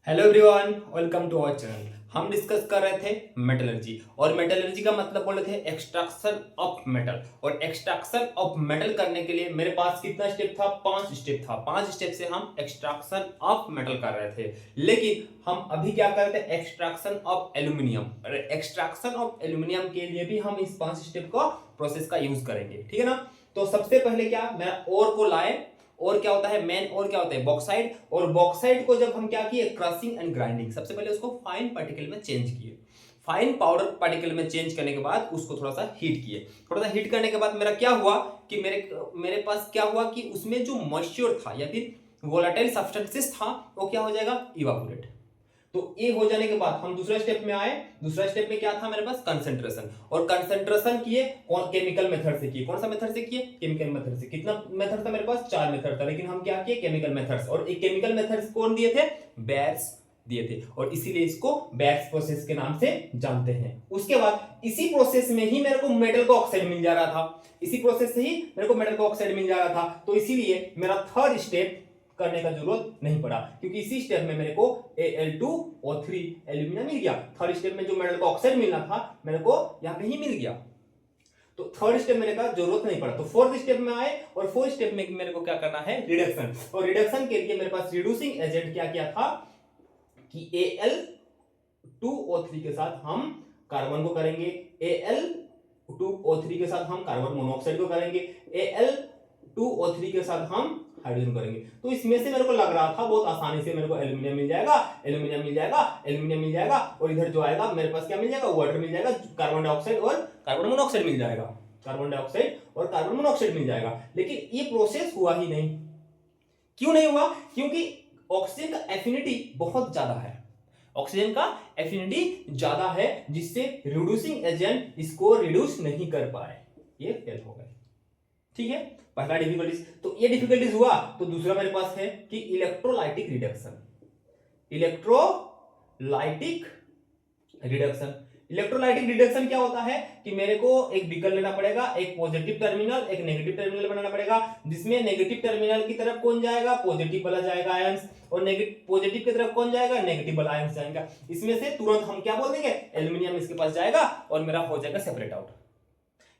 Hello everyone, welcome to our channel. हम discuss कर रहे थे मेटलर्जी और मेटलर्जी का मतलब बोले थे एक्सट्रैक्शन ऑफ मेटल। और एक्सट्रैक्शन ऑफ मेटल करने के लिए मेरे पास कितना स्टेप था? 5 स्टेप था। 5 स्टेप से हम एक्सट्रैक्शन ऑफ मेटल कर रहे थे। लेकिन हम अभी क्या कर रहे थे? Extraction of aluminium. और एक्सट्रैक्शन ऑफ एल्यूमिनियम के लिए भी हम इस 5 स्टेप का प्रोसेस का यूज करेंगे, ठीक है ना। तो सबसे पहले क्या, मैं ओर को लाए। और क्या होता है मेन, और क्या होता है बॉक्साइड। और बॉक्साइड को जब हम क्या किए, क्रशिंग एंड ग्राइंडिंग, सबसे पहले उसको फाइन पार्टिकल में चेंज किए। फाइन पाउडर पार्टिकल में चेंज करने के बाद उसको थोड़ा सा हीट किए। थोड़ा सा हीट करने के बाद मेरा क्या हुआ कि मेरे मेरे पास क्या हुआ कि उसमें जो मॉइस्चर था या फिर वोलेटाइल सब्सटेंसेस था वो क्या हो जाएगा, इवापोरेट। तो ये हो जाने के बाद हम दूसरे स्टेप में आए। दूसरा स्टेप में क्या था मेरे पास? कंसंट्रेशन। और कंसंट्रेशन किए कौन? केमिकल मेथड से किए। कौन सा मेथड से किए? केमिकल मेथड से। कितना मेथड था मेरे पास? 4 मेथड था, लेकिन हम क्या किए? Chemical methods. और एक केमिकल मेथड्स कौन दिए थे? बेयर्स दिए थे, और इसीलिए इसको बेयर्स प्रोसेस के नाम से जानते हैं। उसके बाद इसी प्रोसेस में ही मेरे को मेटल का ऑक्साइड मिल जा रहा था। इसी प्रोसेस से ही मेरे को मेटल का ऑक्साइड मिल जा रहा था। तो इसीलिए मेरा थर्ड स्टेप करने का जरूरत नहीं पड़ा, क्योंकि इसी स्टेप में मेरे को Al2O3 एल्यूमिनियम मिल गया। थर्ड स्टेप में जो मेटल का ऑक्साइड मिलना था मेरे को यहाँ पे ही मिल गया। तो थर्ड स्टेप मेरे का जरूरत नहीं पड़ा। तो फोर्थ स्टेप में आए, और फोर्थ स्टेप में मेरे को क्या करना है? रिडक्शन। और रिडक्शन के लिए मेरे पास रिड्यूसिंग एजेंट क्या किया था कि Al2O3 के साथ हम कार्बन को करेंगे, Al2O3 के साथ हम कार्बन मोनोऑक्साइड को करेंगे, Al2O3 के साथ हम हाइड्रोजन करेंगे। तो इसमें से मेरे को लग रहा था बहुत आसानी से मेरे को एल्यूमिनियम मिल जाएगा, एल्यूमिनियम मिल जाएगा, एल्यूमिनियम मिल जाएगा। और इधर जो आएगा मेरे पास क्या मिल जाएगा? वाटर मिल जाएगा, कार्बन डाइऑक्साइड और कार्बन मोनोऑक्साइड मिल जाएगा। कार्बन डाइऑक्साइड और कार्बन मोनोऑक्साइड मिल जाएगा। लेकिन ये प्रोसेस हुआ ही नहीं। क्यों नहीं हुआ? क्योंकि ऑक्सीजन का एफिनिटी बहुत ज्यादा है। ऑक्सीजन का एफिनिटी ज्यादा है, जिससे रिड्यूसिंग एजेंट इसको रिड्यूस नहीं कर पाए, ये फेल हो गए। ठीक है, पहला डिफिकल्टीज। तो ये डिफिकल्टीज हुआ। तो दूसरा मेरे पास है कि electrolytic reduction. Electrolytic reduction. Electrolytic reduction क्या होता है कि मेरे को एक बीकर लेना पड़ेगा, एक पॉजिटिव टर्मिनल एक नेगेटिव टर्मिनल बनाना पड़ेगा, जिसमें नेगेटिव टर्मिनल की तरफ कौन जाएगा? पॉजिटिव वाला जाएगा आयंस, और नेगेटिव पॉजिटिव की तरफ कौन जाएगा? नेगेटिव वाला आयंस जाएगा। इसमें से तुरंत हम क्या बोल देंगे? एल्यूमिनियम इसके पास जाएगा और मेरा हो जाएगा सेपरेट आउट।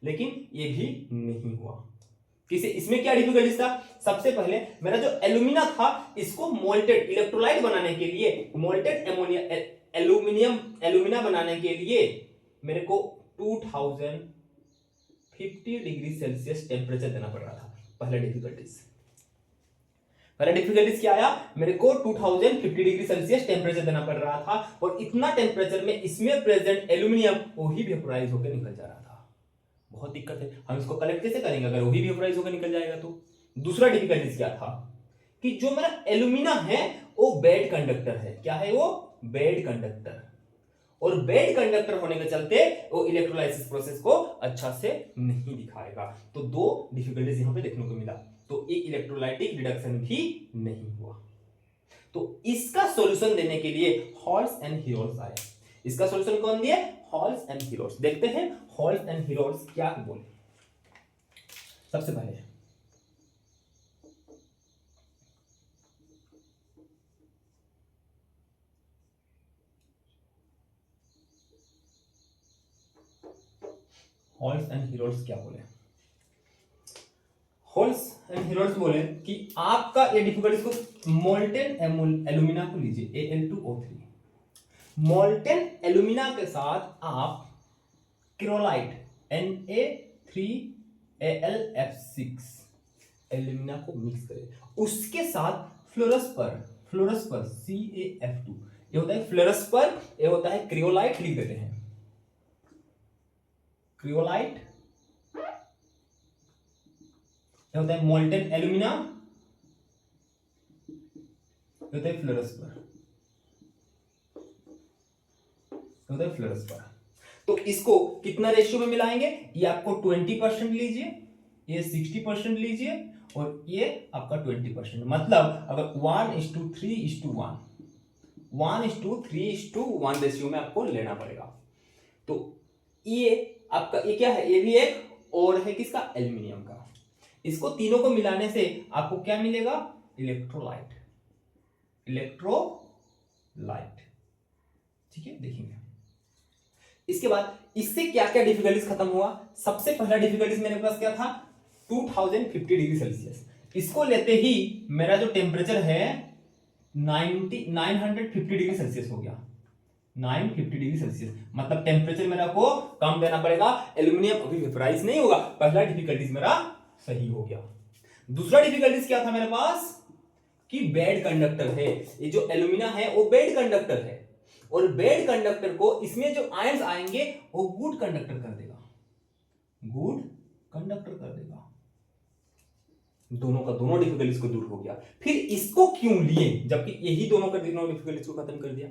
लेकिन ये भी नहीं हुआ। किसे? इसमें क्या डिफिकल्टीज था? सबसे पहले मेरा जो एल्यूमिना था, इसको मोल्टेड इलेक्ट्रोलाइट बनाने के लिए, मोल्टेड एमोनिया एल्यूमिनियम एल्यूमिना बनाने के लिए मेरे को 2050 डिग्री सेल्सियस टेम्परेचर देना पड़ रहा था। पहला डिफिकल्टीज क्या आया? मेरे को 2050 डिग्री सेल्सियस टेम्परेचर देना पड़ रहा था, और इतना टेम्परेचर में इसमें प्रेजेंट एल्यूमिनियम वही वेपोराइज होकर निकल जा रहा था। बहुत दिक्कत है, हम इसको कलेक्ट कैसे करेंगे अगर वही वेपोराइज होकर निकल जाएगा तो। दूसरा डिफिकल्टीज क्या था कि जो मेरा एल्यूमिना है वो बेड कंडक्टर है। क्या है वो? Bad conductor. और बेड कंडक्टर होने के चलते वो इलेक्ट्रोलाइसिस प्रोसेस को अच्छा से नहीं दिखाएगा। तो दो डिफिकल्टीज यहां पे देखने को मिला। तो एक इलेक्ट्रोलाइटिक रिडक्शन भी नहीं हुआ। तो इसका सॉल्यूशन देने के लिए हॉल्स एंड हीरोल्स आए। इसका सॉल्यूशन कौन दिए? Hall's and Heroult's. देखते हैं हॉल्स एंड हीरोल्स क्या बोले। सबसे पहले हॉल्स एंड हीरोल्स क्या बोले? हॉल्स एंड हीरोल्स बोले कि आपका ये डिफिकल्टीज को मोल्टेन एल्यूमिना को लीजिए, Al2O3। मोल्टेन एल्यूमिना के साथ आप क्रोलाइट Na3Al(F6) एल्यूमिना को मिक्स करें। उसके साथ फ्लोरस्पर CaF2। ये होता है फ्लोरस्पर, ये होता है क्रियोलाइट, लिख देते हैं क्रियोलाइट। ये होता है मोल्टेन एल्यूमिना, ये होता है फ्लोरस्पर, ये होता है फ्लोरस्पर। तो इसको कितना रेशियो में मिलाएंगे? ये आपको 20% लीजिए, ये 60% लीजिए, और ये आपका 20%। मतलब अगर 1:3:1, 1:3:1 रेशियो में आपको लेना पड़ेगा। तो ये आपका ये क्या है? ये भी एक और है किसका? एल्यूमिनियम का। इसको तीनों को मिलाने से आपको क्या मिलेगा? इलेक्ट्रोलाइट। Electrolyte light. ठीक है, देखेंगे इसके बाद इससे क्या क्या डिफिकल्टीज खत्म हुआ। सबसे पहला डिफिकल्टीज मेरे पास क्या था, 2050 डिग्री सेल्सियस। इसको लेते ही मेरा जो टेम्परेचर है 950 डिग्री सेल्सियस हो गया। 950 डिग्री सेल्सियस मतलब टेम्परेचर मेरा को कम देना पड़ेगा। एल्यूमिनियम अभी वेपराइज नहीं होगा। पहला डिफिकल्टीज मेरा सही हो गया। दूसरा डिफिकल्टीज क्या था मेरे पास कि बेड कंडक्टर है। ये जो एल्यूमिनियम है वो बेड कंडक्टर है, और बेड कंडक्टर को इसमें जो आयंस आएंगे वो गुड कंडक्टर कर देगा, गुड कंडक्टर कर देगा। दोनों का दोनों डिफिकल्टीज को दूर हो गया। फिर इसको क्यों लिए जबकि यही दोनों का दोनों डिफिकल्टीज को खत्म कर दिया।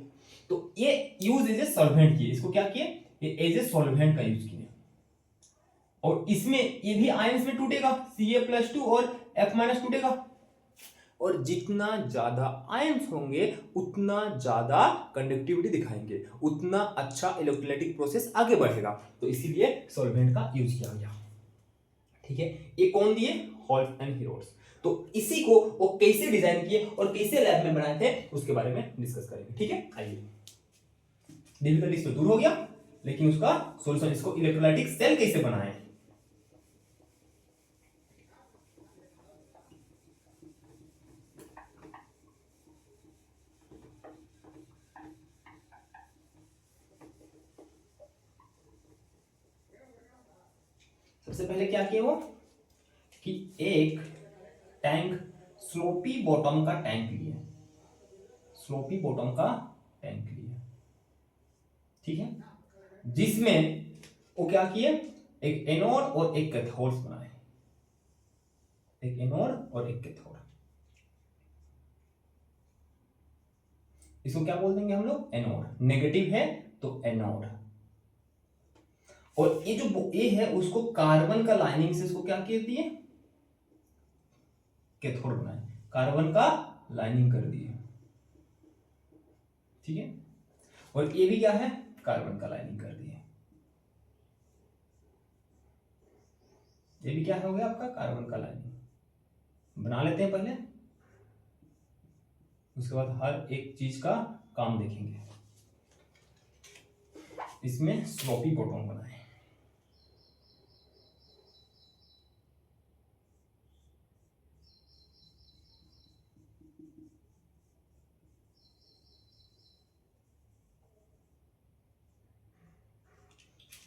तो ये यूज एज ए सॉल्वेंट किए। इसको क्या किए, ये एज ए सॉल्वेंट का यूज किए। और इसमें ये भी आयंस में टूटेगा, Ca+2 और F- टूटेगा। और जितना ज्यादा आयंस होंगे उतना ज्यादा कंडक्टिविटी दिखाएंगे, उतना अच्छा इलेक्ट्रोलाइटिक प्रोसेस आगे बढ़ेगा। तो इसीलिए सॉल्वेंट का यूज किया गया। ठीक है, ये कौन दिए, हॉल्ट एंड हीरोल्ड्स। तो इसी को वो कैसे डिजाइन किए और कैसे लैब में बनाए थे उसके बारे में डिस्कस करेंगे। ठीक है, आइए। डिफिकल्टीज तो दूर हो गया, लेकिन उसका सॉल्यूशन, इसको इलेक्ट्रोलाइटिक सेल कैसे बनाए। सबसे पहले क्या किया वो कि एक टैंक, स्लोपी बॉटम का टैंक लिए, स्लोपी बॉटम का टैंक लिए। ठीक है, जिसमें वो क्या किए, एक एनोड और एक कैथोड बनाए, एक एनोड और एक कैथोड। इसको क्या बोल देंगे हम लोग, एनोड। नेगेटिव है तो एनोड। और ये जो ए है उसको कार्बन का लाइनिंग से इसको क्या कहती है, कैथोड बनाए, कार्बन का लाइनिंग कर दिए। ठीक है, और ये भी क्या है, कार्बन का लाइनिंग कर दिए। ये भी क्या हो गया आपका, कार्बन का लाइनिंग बना लेते हैं पहले, उसके बाद हर एक चीज का काम देखेंगे। इसमें स्लोपी बॉटम बनाए।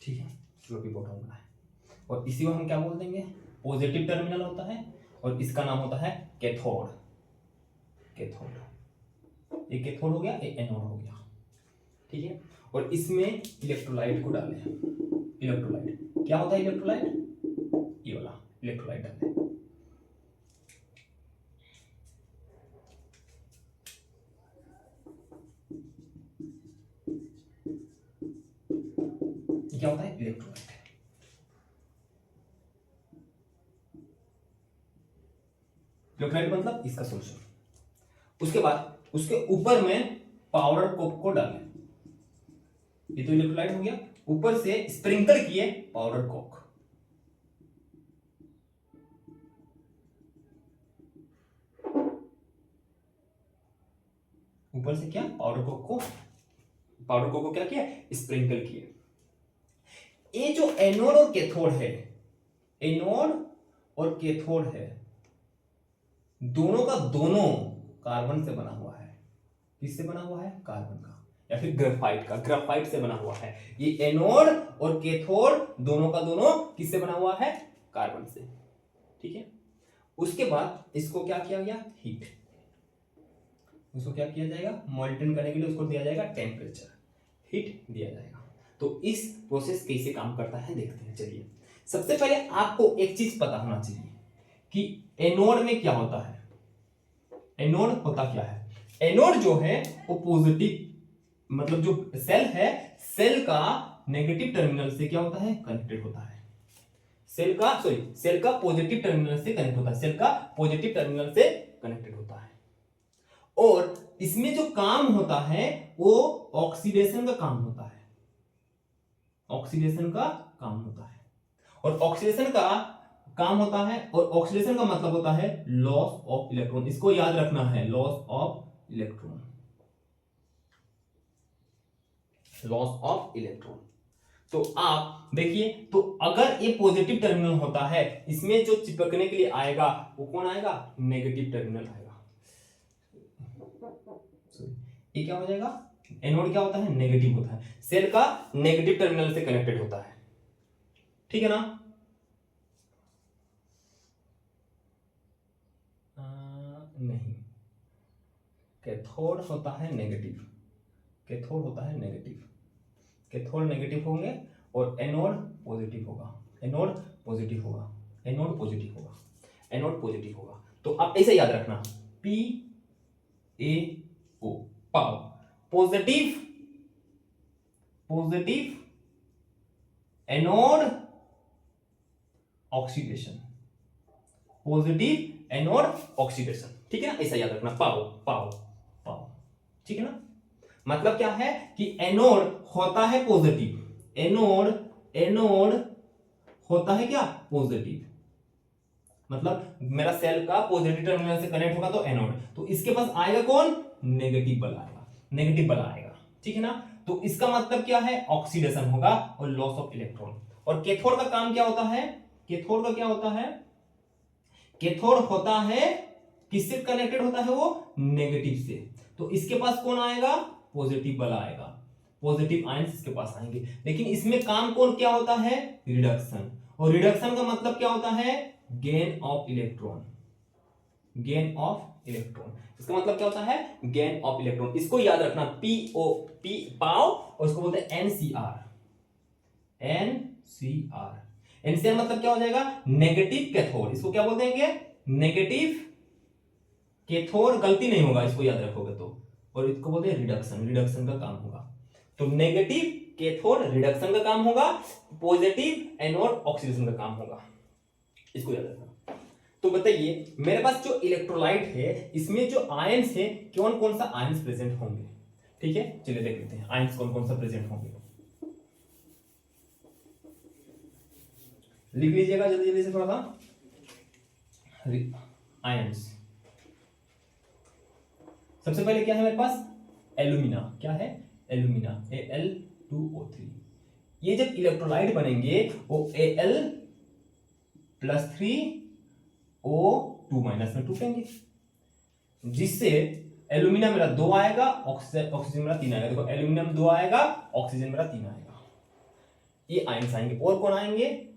ठीक है, स्लोपी बॉटम बनाए। और इसी को हम क्या बोल देंगे, पॉजिटिव टर्मिनल होता है, और इसका नाम होता है कैथोड। कैथोड, ये कैथोड हो गया, ये एनोड हो गया। ठीक है, और इसमें इलेक्ट्रोलाइट को डालें। इलेक्ट्रोलाइट क्या होता है, इलेक्ट्रोलाइट ये वाला इलेक्ट्रोलाइट डालें। क्या होता है, इलेक्ट्रोलाइट। इलेक्ट्रोलाइट मतलब इसका सॉल्यूशन। उसके बाद उसके ऊपर में पाउडर कोक को डालें। ये तो इलेक्ट्रोलाइट हो गया, ऊपर से स्प्रिंकल किए पाउडर कोक। ऊपर से क्या, पाउडर कोक को क्या किया, स्प्रिंकल किए। ये जो एनोड और कैथोड है, एनोड और कैथोड है, दोनों का दोनों कार्बन से बना हुआ है। किससे बना हुआ है, कार्बन का, या फिर ग्रेफाइट से बना हुआ है। ये एनोड और कैथोड दोनों का दोनों किससे बना हुआ है, कार्बन से। ठीक है, उसके बाद इसको क्या किया गया, हीट। उसको क्या किया जाएगा, मोल्टन करने के लिए उसको दिया जाएगा टेम्परेचर, हीट दिया जाएगा। तो इस प्रोसेस कैसे काम करता है देखते हैं। चलिए, सबसे पहले आपको एक चीज पता होना चाहिए कि एनोड में क्या होता है। एनोड होता क्या है, एनोड जो है वो पॉजिटिव, मतलब जो सेल है, सेल का नेगेटिव टर्मिनल से क्या होता है, कनेक्टेड होता है। सेल का पॉजिटिव टर्मिनल से कनेक्ट होता है, सेल का पॉजिटिव टर्मिनल से कनेक्टेड होता है। और इसमें जो काम होता है वो ऑक्सीडेशन का काम होता है, ऑक्सीडेशन का काम होता है। और ऑक्सीडेशन का काम होता है, और ऑक्सीडेशन का मतलब होता है लॉस ऑफ इलेक्ट्रॉन। इसको याद रखना है, loss of electron. Loss of electron. तो आप देखिए, तो अगर ये पॉजिटिव टर्मिनल होता है, इसमें जो चिपकने के लिए आएगा वो कौन आएगा, नेगेटिव टर्मिनल आएगा। ये क्या हो जाएगा, एनोड क्या होता है, नेगेटिव होता है, सेल का नेगेटिव टर्मिनल से कनेक्टेड होता है, ठीक है ना। नहीं, कैथोड होता है नेगेटिव, कैथोड होता है नेगेटिव, कैथोड नेगेटिव होंगे और एनोड पॉजिटिव होगा, एनोड पॉजिटिव होगा, एनोड पॉजिटिव होगा, एनोड पॉजिटिव होगा। तो आप ऐसे याद रखना, पी ए ओ, पाव, positive, positive anode oxidation, positive anode oxidation, ठीक है ना, ऐसा याद रखना, पाव पाव पाव, ठीक है ना। मतलब क्या है कि एनोड होता है पॉजिटिव, एनोड, एनोड होता है क्या, पॉजिटिव, मतलब मेरा सेल का पॉजिटिव टर्मिनल से कनेक्ट होगा तो एनोड, तो इसके पास आएगा कौन, नेगेटिव बल आएगा, नेगेटिव बल आएगा, ठीक है ना। तो इसका मतलब क्या है, ऑक्सीडेशन होगा और लॉस ऑफ इलेक्ट्रॉन। और कैथोड का काम क्या होता है, कैथोड का क्या होता है, कैथोड होता है किससे कनेक्टेड होता है, वो नेगेटिव से, तो इसके पास कौन आएगा, पॉजिटिव बल आएगा, पॉजिटिव आयंस इसके पास आएंगे। लेकिन इसमें काम कौन क्या होता है, रिडक्शन, और रिडक्शन का मतलब क्या होता है, gain of electron, gain of electron, इसका मतलब क्या होता है, गेन ऑफ इलेक्ट्रॉन। इसको याद रखना, पीओ, पी पाव, और उसको बोलते हैं एनसीआर, एनसीआर, एनसीआर मतलब क्या हो जाएगा, नेगेटिव कैथोड, इसको क्या बोलते हैं, नेगेटिव कैथोड, गलती नहीं होगा इसको याद रखोगे तो, और इसको बोलते हैं रिडक्शन, रिडक्शन का काम होगा। तो नेगेटिव कैथोड रिडक्शन का काम होगा, पॉजिटिव एनोड ऑक्सीडेशन का काम होगा, इसको याद रखना। तो बताइए मेरे पास जो इलेक्ट्रोलाइट है इसमें जो आयंस है, कौन कौन सा आयंस प्रेजेंट होंगे, ठीक है, चलिए देख लेते हैं आयंस कौन कौन सा प्रेजेंट होंगे। लिख लीजिएगा जल्दी जल्दी से थोड़ा सा, आयंस। सबसे पहले क्या है मेरे पास, एल्यूमिना, क्या है, एल्यूमिना, Al2O3। ये जब इलेक्ट्रोलाइट बनेंगे वो Al+3O2- में टूटेंगे, जिससे एल्यूमिना मेरा 2 आएगा, ऑक्सीजन मेरा 3 आएगा। देखो एल्यूमिनियम 2 आएगा, ऑक्सीजन मेरा 3 आएगा, ये आयंस आएंगे। और कौन आएंगे,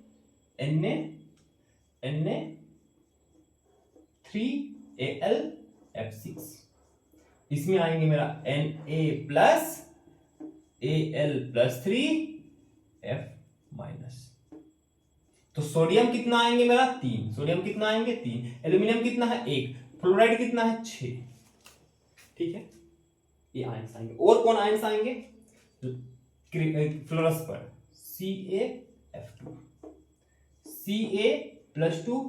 Na3Al(F6), इसमें आएंगे मेरा Na+Al+3F-। तो सोडियम कितना आएंगे मेरा 3, सोडियम कितना आएंगे 3, एल्यूमिनियम कितना है 1, फ्लोराइड कितना है 6, ठीक है, ये आयंस आएंगे। और कौन आयंस आएंगे, फ्लोरस पर CaF2, Ca+2+F-,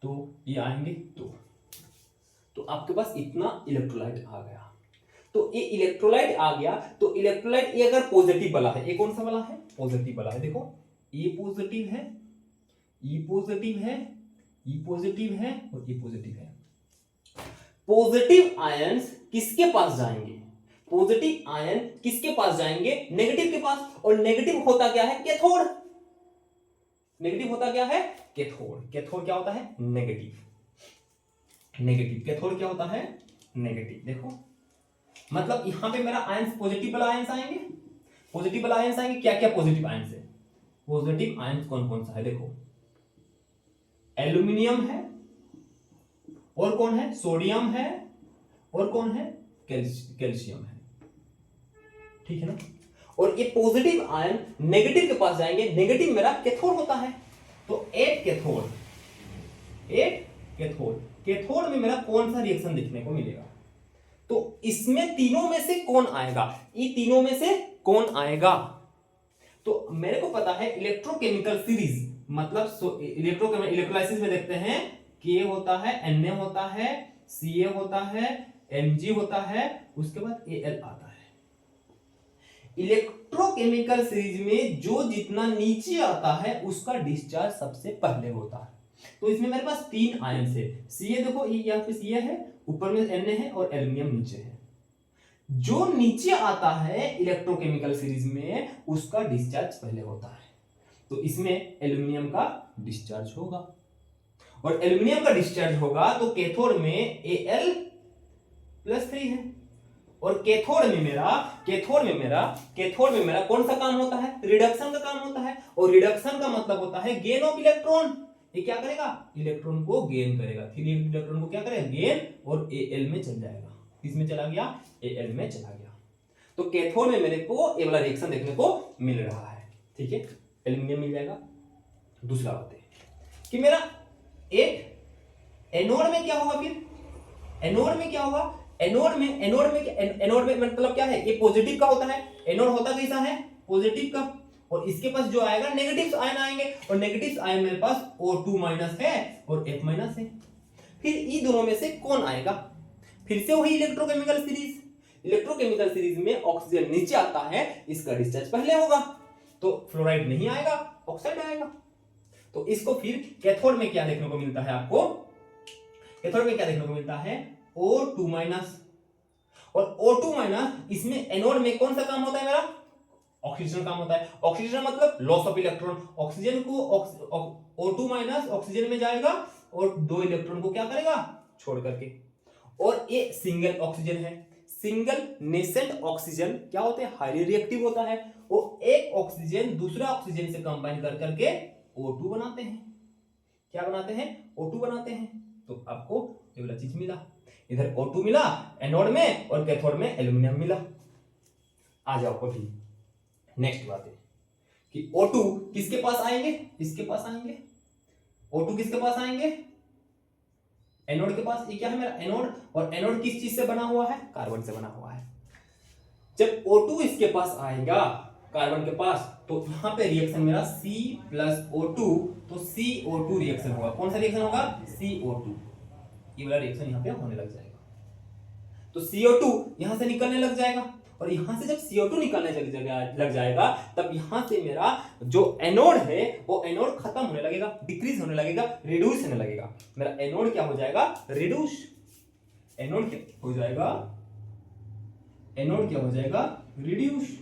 तो ये आएंगे 2। तो आपके पास इतना इलेक्ट्रोलाइट आ गया। तो ये इलेक्ट्रोलाइट आ गया, तो इलेक्ट्रोलाइट ये अगर पॉजिटिव वाला है, ये कौन सा वाला है, पॉजिटिव वाला है, देखो ये पॉजिटिव है, ये पॉजिटिव है, ये पॉजिटिव है और ये पॉजिटिव है। पॉजिटिव आयंस किसके पास जाएंगे, पॉजिटिव आयन किसके पास जाएंगे, नेगेटिव के पास। और नेगेटिव होता क्या है, कैथोड, नेगेटिव होता क्या है, कैथोड, कैथोड क्या होता है, नेगेटिव, नेगेटिव कैथोड क्या होता है, नेगेटिव। देखो मतलब यहां पे मेरा आयंस पॉजिटिव वाला आयंस आएंगे, पॉजिटिव वाला आयंस आएंगे, क्या क्या पॉजिटिव आयंस है, पॉजिटिव आयंस कौन कौन सा है, देखो एल्यूमिनियम है, और कौन है, सोडियम है, और कौन है, कैल्शियम है, ठीक है ना। और ये पॉजिटिव आयन नेगेटिव के पास जाएंगे, नेगेटिव मेरा कैथोड होता है, तो एक कैथोड, एक कैथोड, कैथोड में मेरा कौन सा रिएक्शन देखने को मिलेगा, तो इसमें तीनों में से कौन आएगा, ये तीनों में से कौन आएगा। तो मेरे को पता है इलेक्ट्रोकेमिकल सीरीज, मतलब इलेक्ट्रोलाइसिस में देखते हैं के होता है, Na होता है, Ca होता है, Mg होता है, उसके बाद Al आता है। इलेक्ट्रोकेमिकल सीरीज में जो जितना नीचे आता है उसका डिस्चार्ज सबसे पहले होता है। तो इसमें मेरे पास 3 आयंस है, Ca देखो यहाँ पे Ca है, ऊपर में Na है और एल्यूमिनियम नीचे है। जो नीचे आता है इलेक्ट्रोकेमिकल सीरीज में उसका डिस्चार्ज पहले होता है। तो इसमें एल्यूमिनियम का डिस्चार्ज होगा, और एल्यूमिनियम का डिस्चार्ज होगा तो कैथोड में Al+3 है, और कैथोड में मेरा कौन सा काम होता है? रिडक्शन का काम होता है, और रिडक्शन का मतलब होता है गेन ऑफ इलेक्ट्रॉन। ये क्या करेगा? इलेक्ट्रॉन को गेन करेगा। फिर इलेक्ट्रॉन को क्या करेगा? गेन, और Al में चल जाएगा। किसमें चला गया? Al में चला गया। तो कैथोड में मेरे को ये वाला रिएक्शन देखने को मिल रहा है। ठीक है, एल्यूमिनियम मिल जाएगा। दूसरा बात है कि मेरा एक एनोड में क्या होगा? फिर एनोड में क्या होगा? एनोड में मतलब क्या है? ये पॉजिटिव का होता है। एनोड होता कैसा है? पॉजिटिव का, और इसके पास जो आएगा नेगेटिव आयन आएंगे, और नेगेटिव आयन मेरे पास O2- है और F- है। फिर इन दोनों में से कौन आएगा? फिर से वही इलेक्ट्रोकेमिकल सीरीज में ऑक्सीजन नीचे आता है, इसका डिस्चार्ज पहले होगा, तो फ्लोराइड नहीं आएगा, ऑक्साइड आएगा। तो इसको फिर कैथोड में क्या देखने को मिलता है? आपको कैथोड में क्या देखने को मिलता है? O2-, और O2-, इसमें एनोड में कौन सा काम होता है? मेरा ऑक्सीजन काम होता है। ऑक्सीजन मतलब लॉस ऑफ इलेक्ट्रॉन। ऑक्सीजन को O2- ऑक्सीजन में जाएगा और 2 इलेक्ट्रॉन को क्या करेगा? छोड़ करके। और ये सिंगल ऑक्सीजन है। सिंगल नेसेंट ऑक्सीजन क्या होते हैं? हाईली रिएक्टिव होता है। वो एक ऑक्सीजन दूसरा ऑक्सीजन से कंबाइन कर करके O2 बनाते हैं। क्या बनाते हैं? O2 बनाते हैं। तो आपको ये वाला चीज मिला, इधर O2 मिला एनोड में, और कैथोड में एल्यूमिनियम मिला। आ जाओ अभी नेक्स्ट बात है कि O2 किसके पास आएंगे? इसके पास आएंगे। O2 किसके पास आएंगे? एनोड के पास। ये क्या है? मेरा एनोड, और एनोड किस चीज से बना हुआ है? कार्बन से बना हुआ है। जब O2 इसके पास आएगा कार्बन के पास, तो यहां पे रिएक्शन मेरा C+O2, तो CO2 रिएक्शन होगा। कौन सा रिएक्शन होगा? CO2। ये वाला रिएक्शन यहां पे होने लग जाएगा। तो CO2 यहां से निकलने लग जाएगा, और यहां से जब CO2 निकलने लग जाएगा तब यहां से मेरा जो एनोड है वो एनोड खत्म होने लगेगा, डिक्रीज होने लगेगा, रिड्यूस होने लगेगा। मेरा एनोड क्या हो जाएगा? रिड्यूस। एनोड क्या हो जाएगा? एनोड क्या हो जाएगा? रिड्यूस।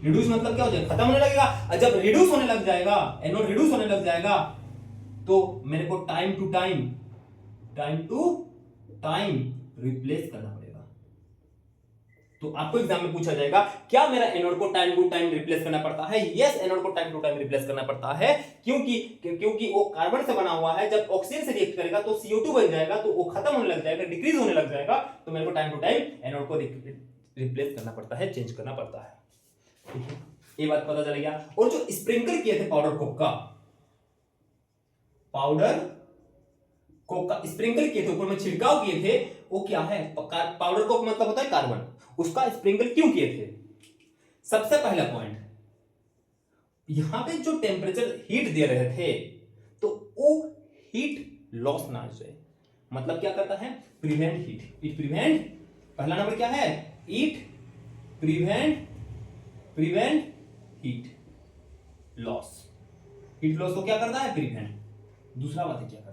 रिड्यूस मतलब क्या हो जाएगा? खत्म होने लगेगा। और जब रिड्यूस होने लग जाएगा, एनोड रिड्यूस होने लग जाएगा, तो मेरे को टाइम टू टाइम रिप्लेस करना पड़ेगा। तो आपको एग्जाम में पूछा जाएगा क्या मेरा एनोड को टाइम टू टाइम रिप्लेस करना पड़ता है? यस, एनोड को टाइम टू टाइम रिप्लेस करना पड़ता है। क्योंकि वो कार्बन से बना हुआ है। जब ऑक्सीजन से रिएक्ट करेगा तो CO2 बन जाएगा, तो वो खत्म होने लग जाएगा, डिक्रीज होने लग जाएगा। तो मेरे को टाइम टू टाइम एनोड को रिप्लेस करना पड़ता है, चेंज करना पड़ता है। ठीक है, ये बात पता चल गया। और जो स्प्रिंकल किए थे पाउडर कोक का स्प्रिंकल किए थे, ऊपर में छिड़काव किए थे, वो क्या है? पाउडर कोक मतलब होता है कार्बन। उसका स्प्रिंकल क्यों किए थे? सबसे पहला पॉइंट, यहां पे जो टेम्परेचर हीट दे रहे थे, तो वो हीट लॉस ना हो जाए। मतलब क्या करता है? Prevent heat. इट प्रिवेंट, पहला नंबर क्या है? It prevent heat loss. Heat loss को क्या करता है? प्रिवेंट। दूसरा बात क्या करता है?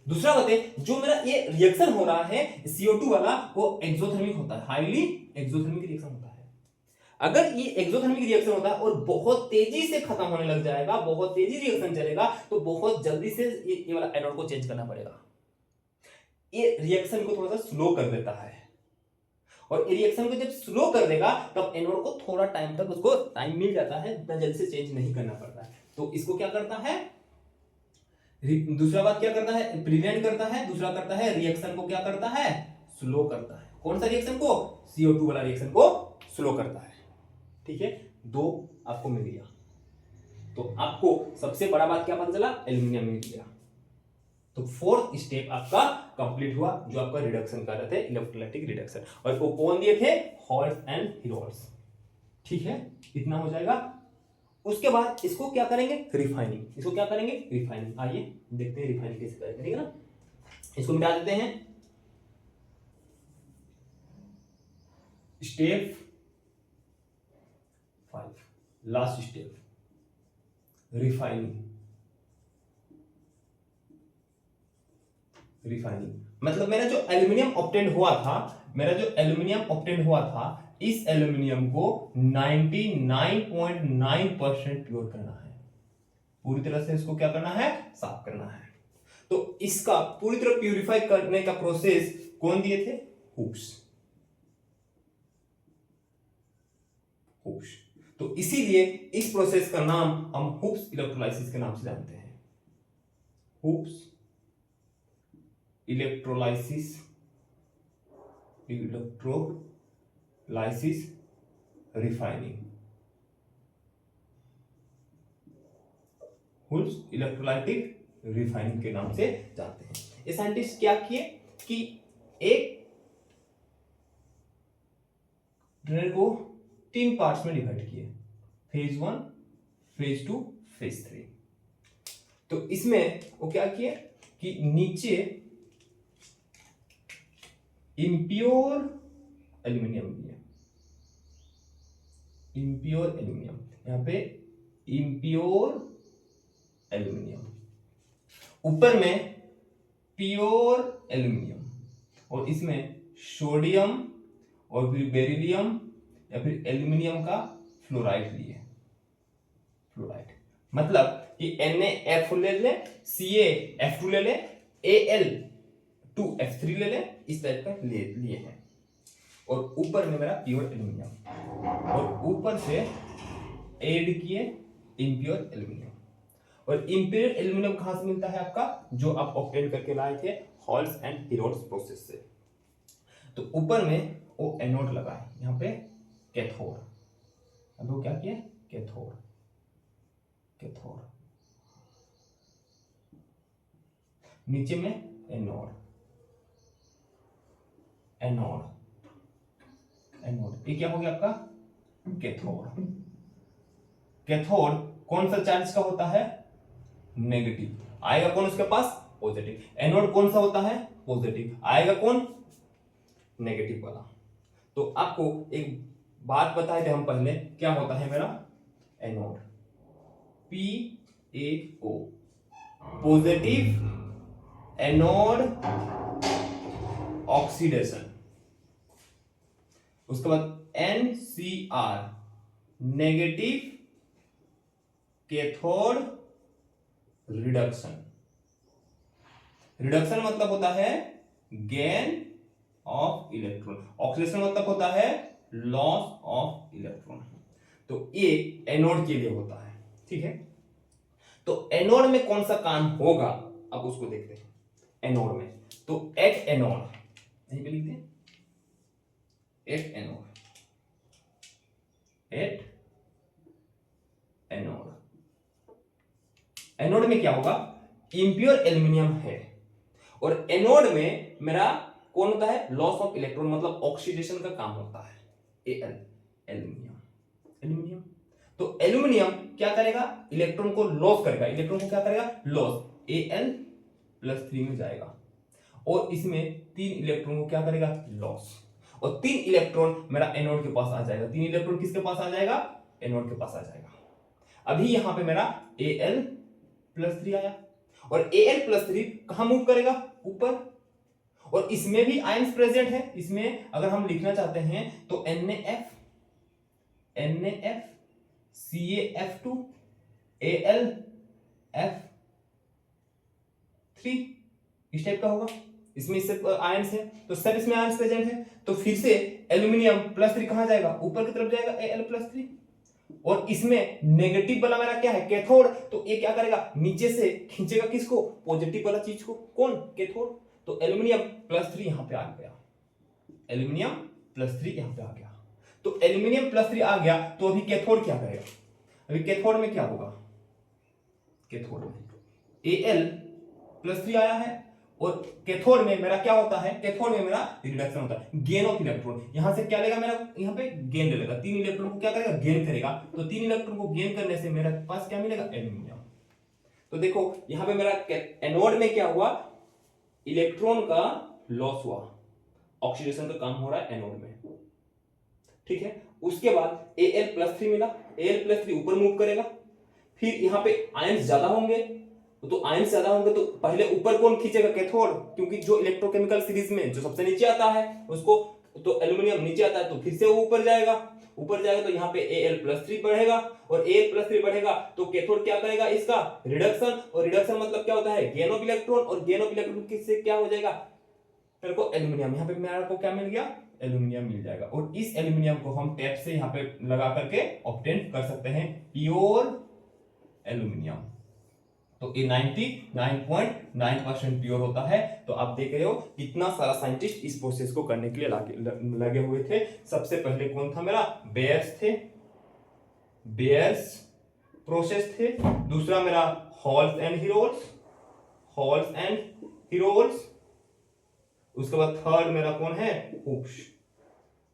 दूसरा बात है जो मेरा ये रिएक्शन हो रहा है CO2 वाला, वो एक्सोथर्मिक होता है, हाईली एक्सोथर्मिक रिएक्शन होता है। अगर ये एक्सोथर्मिक रिएक्शन होता है और बहुत तेजी से खत्म होने लग जाएगा, बहुत तेजी रिएक्शन चलेगा, तो बहुत जल्दी से ये वाला एनोड को चेंज करना पड़ेगा। ये रिएक्शन को थोड़ा सा स्लो कर देता है, और रिएक्शन को जब स्लो कर देगा तब एनोड को थोड़ा टाइम तक उसको टाइम मिल जाता है, इतना जल्दी से चेंज नहीं करना पड़ता है। तो इसको क्या करता है? दूसरा बात क्या करता है? प्रिवेंट करता है। दूसरा करता है रिएक्शन को क्या करता है? स्लो करता है। कौन सा रिएक्शन को? CO2 वाला रिएक्शन को स्लो करता है। ठीक है, दो आपको मिल गया। तो आपको सबसे बड़ा बात क्या पता चला? एल्यूमिनियम मिल गया। तो फोर्थ स्टेप आपका कंप्लीट हुआ, जो आपका रिडक्शन कर रहे थे, इलेक्ट्रोलाइटिक रिडक्शन। और वो कौन दिए थे? Hall's and Heroult's. ठीक है, इतना हो जाएगा। उसके बाद इसको क्या करेंगे? रिफाइनिंग। इसको क्या करेंगे? रिफाइनिंग। आइए देखते हैं रिफाइनिंग कैसे करेंगे। ठीक है ना, इसको मिटा देते हैं। Step 5, last step, refining. मतलब मेरा जो एल्यूमिनियम ऑब्टेन हुआ था, मेरा जो एल्यूमिनियम ऑब्टेन हुआ था, इस एल्यूमिनियम को 99.9% प्योर करना है, पूरी तरह से इसको क्या करना है, साफ करना है। तो इसका पूरी तरह प्यूरिफाई करने का प्रोसेस कौन दिए थे, हुक्स। तो इसीलिए इस प्रोसेस का नाम हम हुक्स इलेक्ट्रोलाइसिस के नाम से जानते हैं, Hoopes electrolysis refining, Hoopes electrolytic refining के नाम से जानते हैं। ये साइंटिस्ट क्या किए कि एक ड्रग को 3 पार्ट्स में डिवाइड किए, फेज 1, फेज 2, फेज 3। तो इसमें वो क्या किए कि नीचे इम्प्योर एल्यूमिनियम दिए, इम्प्योर एल्यूमिनियम, यहां पे इम्प्योर एल्यूमिनियम, ऊपर में प्योर एल्यूमिनियम, और इसमें सोडियम और फिर बेरिलियम या फिर एल्यूमिनियम का फ्लोराइड लिए, फ्लोराइड मतलब कि NaF ले ले, CaF2 ले ले, Al2F3 ले ले, इस टाइप का लिए हैं। और ऊपर में मेरा प्योर एल्यूमिनियम, और ऊपर से ऐड किए इम्प्योर एल्यूमिनियम। और इम्प्योर एल्यूमिनियम कहां से मिलता है आपका, जो आप ऑब्टेन करके लाए थे हॉल्स एंड हीरोल्ड्स प्रोसेस से। तो ऊपर में वो एनोड लगा है, यहाँ पे कैथोड, अब वो क्या किया, कैथोड, कैथोड, नीचे में एनोड, एनोड, एनोड, ये क्या हो गया आपका कैथोड। कैथोड कौन सा चार्ज का होता है, नेगेटिव, आएगा कौन उसके पास, पॉजिटिव। एनोड कौन सा होता है, पॉजिटिव, आएगा कौन, नेगेटिव वाला। तो आपको एक बात बताए थे हम पहले, क्या होता है मेरा anode, PaO, positive anode oxidation. उसके बाद NCr, negative cathode reduction. Reduction मतलब होता है गेन ऑफ इलेक्ट्रॉन, ऑक्सीडेशन मतलब होता है लॉस ऑफ इलेक्ट्रॉन। तो ये एनोड के लिए होता है, ठीक है। तो एनोड में कौन सा काम होगा, अब उसको देखते हैं। एनोड में तो एट एनोड, यहीं पे लिखते हैं at anode, at anode. Anode में क्या होगा, इम्प्योर एल्यूमिनियम है, और एनोड में मेरा कौन होता है, लॉस ऑफ इलेक्ट्रॉन मतलब ऑक्सीडेशन का काम होता है, Al, एल्यूमिनियम, एल्यूमिनियम। तो एल्यूमिनियम क्या करेगा, इलेक्ट्रॉन को लॉस करेगा, इलेक्ट्रॉन को क्या करेगा, लॉस, Al+3 में जाएगा, और इसमें 3 इलेक्ट्रॉन को क्या करेगा, लॉस, और 3 इलेक्ट्रॉन मेरा एनोड के पास आ जाएगा। 3 इलेक्ट्रॉन किसके पास आ जाएगा, एनोड के पास आ जाएगा। अभी यहां पे मेरा Al+3 आया, और Al+3 कहां मूव करेगा, ऊपर, और इसमें भी आयंस प्रेजेंट है। इसमें अगर हम लिखना चाहते हैं तो NaF, CaF2, Al(F3), इस टाइप का होगा। इसमें इससे आयंस है, तो सब इसमें आयंस प्रेजेंट है। तो फिर से एल्यूमिनियम +3 कहां जाएगा, ऊपर की तरफ जाएगा, Al+3, और इसमें नेगेटिव वाला मेरा क्या है, कैथोड। तो ये क्या करेगा, नीचे से खींचेगा किसको, पॉजिटिव वाला चीज को, कौन, कैथोड। तो एल्यूमिनियम +3 यहां पे आ गया, एल्यूमिनियम +3 यहां पे आ गया। तो एल्यूमिनियम +3 आ गया, तो अभी कैथोड क्या करेगा, अभी कैथोड में क्या होगा, कैथोड में Al+3 आया है, और कैथोड में मेरा क्या होता है, कैथोड में मेरा रिडक्शन होता है, गेन ऑफ इलेक्ट्रॉन। यहां से क्या लेगा मेरा, यहां पे गेन ले लेगा, 3 इलेक्ट्रॉन को क्या करेगा, गेन करेगा। तो 3 इलेक्ट्रॉन को गेन करने से मेरे पास क्या मिलेगा, एल्यूमिनियम। तो देखो यहां पे मेरा एनोड में क्या हुआ, इलेक्ट्रॉन का लॉस हुआ, ऑक्सीडेशन का काम हो रहा है एनोड में, ठीक है। उसके बाद Al+3 मिला, Al+3 ऊपर मूव करेगा, फिर यहां पे आयंस ज्यादा होंगे, तो आयंस ज्यादा होंगे तो पहले ऊपर कौन खींचेगा, कैथोड, क्योंकि जो इलेक्ट्रोकेमिकल सीरीज में जो सबसे नीचे आता है उसको तो एल्यूमिनियम नीचे आता है तो फिर से वो ऊपर जाएगा तो यहाँ पे Al+3 बढ़ेगा, और Al+3 बढ़ेगा तो कैथोड क्या करेगा, इसका रिडक्शन, और रिडक्शन मतलब क्या होता है, गेन ऑफ इलेक्ट्रॉन, और गेन ऑफ इलेक्ट्रॉन किससे क्या हो जाएगा, मेरे को एल्यूमिनियम, यहाँ पे मेरे को क्या मिल गया, एल्यूमिनियम मिल जाएगा। और इस एल्यूमिनियम को हम टैप से यहाँ पे लगा करके ऑब्टेन कर सकते हैं प्योर एल्यूमिनियम। तो ये 99.9% प्योर होता है। तो आप देख रहे हो कितना सारा साइंटिस्ट इस प्रोसेस को करने के लिए लगे हुए थे। सबसे पहले कौन था मेरा, बेयर्स थे, बेयर्स प्रोसेस थे। दूसरा मेरा हॉल्स एंड हीरोल्स, उसके बाद थर्ड मेरा कौन है, हुब्स।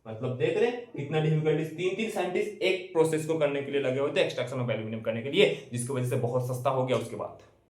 मतलब देख रहे कितना डिफिकल्टीज, तीन साइंटिस्ट एक प्रोसेस को करने के लिए लगे हुए थे, एक्सट्रैक्शन ऑफ एल्यूमिनियम करने के लिए, जिसकी वजह से बहुत सस्ता हो गया उसके बाद।